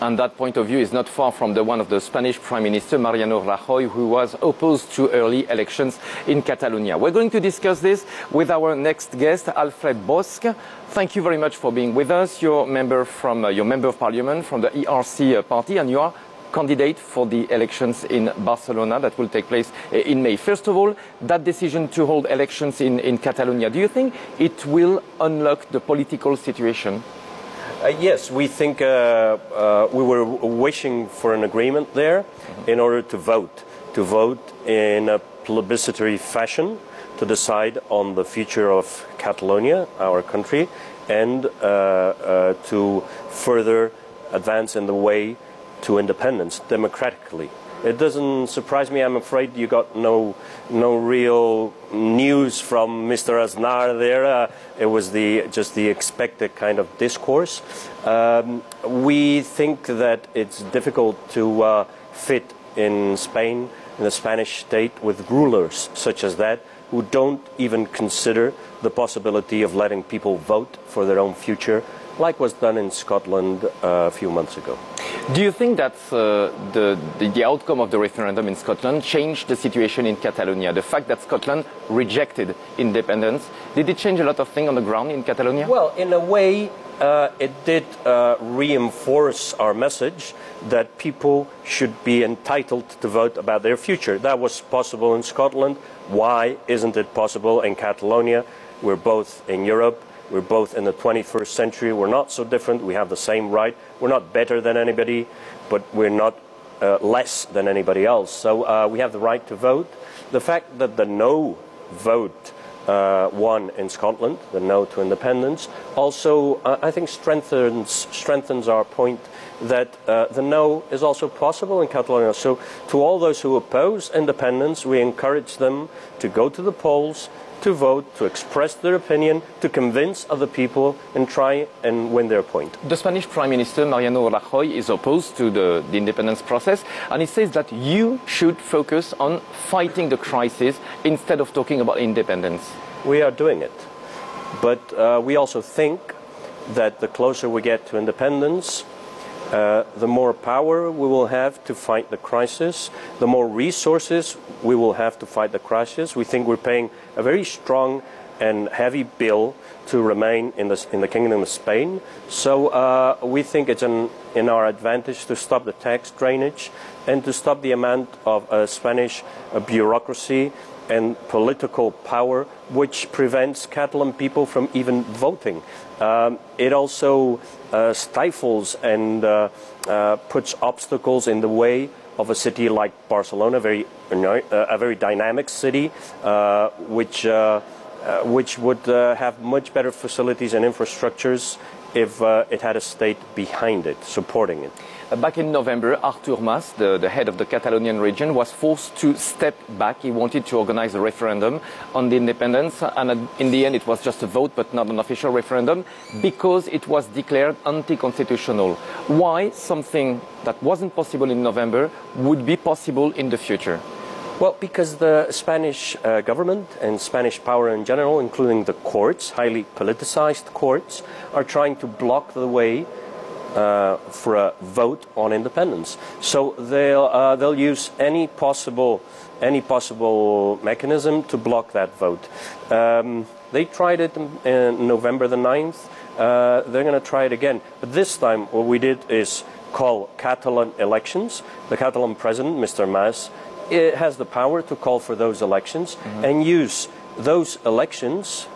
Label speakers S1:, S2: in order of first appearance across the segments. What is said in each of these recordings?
S1: And that point of view is not far from the one of the Spanish Prime Minister, Mariano Rajoy, who was opposed to early elections in Catalonia. We're going to discuss this with our next guest, Alfred Bosch. Thank you very much for being with us. You're member of Parliament from the ERC party, and you are candidate for the elections in Barcelona that will take place in May. First of all, that decision to hold elections in Catalonia, do you think it will unlock the political situation?
S2: Yes, we think we were wishing for an agreement there in order to vote in a plebiscitary fashion to decide on the future of Catalonia, our country, and to further advance in the way to independence democratically. It doesn't surprise me. I'm afraid you got no real news from Mr. Aznar there. It was just the expected kind of discourse. We think that it's difficult to fit in Spain, in the Spanish state, with rulers such as that, who don't even consider the possibility of letting people vote for their own future, like was done in Scotland a few months ago.
S1: Do you think that the outcome of the referendum in Scotland changed the situation in Catalonia? The fact that Scotland rejected independence, did it change a lot of things on the ground in Catalonia?
S2: Well, in a way, it did reinforce our message that people should be entitled to vote about their future. That was possible in Scotland. Why isn't it possible in Catalonia? We're both in Europe. We're both in the 21st century. We're not so different. We have the same right. We're not better than anybody, but we're not less than anybody else. So we have the right to vote. The fact that the no vote won in Scotland, the no to independence, also I think strengthens our point that the no is also possible in Catalonia. So to all those who oppose independence, we encourage them to go to the polls, to vote, to express their opinion, to convince other people and try and win their point.
S1: The Spanish Prime Minister, Mariano Rajoy, is opposed to the independence process, and he says that you should focus on fighting the crisis instead of talking about independence.
S2: We are doing it, but we also think that the closer we get to independence, the more power we will have to fight the crisis, the more resources we will have to fight the crisis. We think we're paying a very strong and heavy bill to remain in the Kingdom of Spain. So we think it's in our advantage to stop the tax drainage and to stop the amount of Spanish bureaucracy and political power which prevents Catalan people from even voting. It also stifles and puts obstacles in the way of a city like Barcelona, a very dynamic city, which would have much better facilities and infrastructures if it had a state behind it, supporting it.
S1: Back in November, Artur Mas, the head of the Catalonian region, was forced to step back. He wanted to organize a referendum on the independence, and in the end it was just a vote but not an official referendum because it was declared anti-constitutional. Why something that wasn't possible in November would be possible in the future?
S2: Well, because the Spanish government and Spanish power in general, including the courts, highly politicized courts, are trying to block the way for a vote on independence. So they'll use any possible mechanism to block that vote. They tried it in November the 9th. They're going to try it again. But this time what we did is call Catalan elections. The Catalan president, Mr. Mas, has the power to call for those elections and use those elections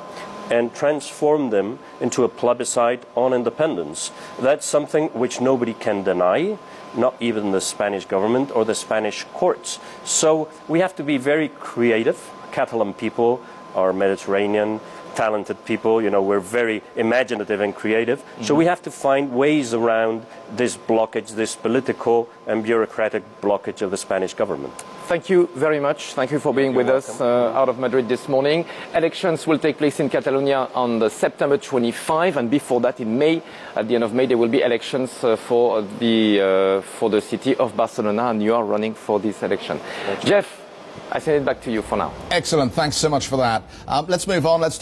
S2: and transform them into a plebiscite on independence. That's something which nobody can deny, not even the Spanish government or the Spanish courts. So we have to be very creative. Catalan people are Mediterranean, talented people, you know, we're very imaginative and creative. So we have to find ways around this blockage, this political and bureaucratic blockage of the Spanish government.
S1: Thank you very much. Thank you for being with us out of Madrid this morning. Elections will take place in Catalonia on September 25, and before that in May, at the end of May, there will be elections for the city of Barcelona, and you are running for this election. Jeff, I send it back to you for now.
S3: Excellent. Thanks so much for that. Let's move on. Let's talk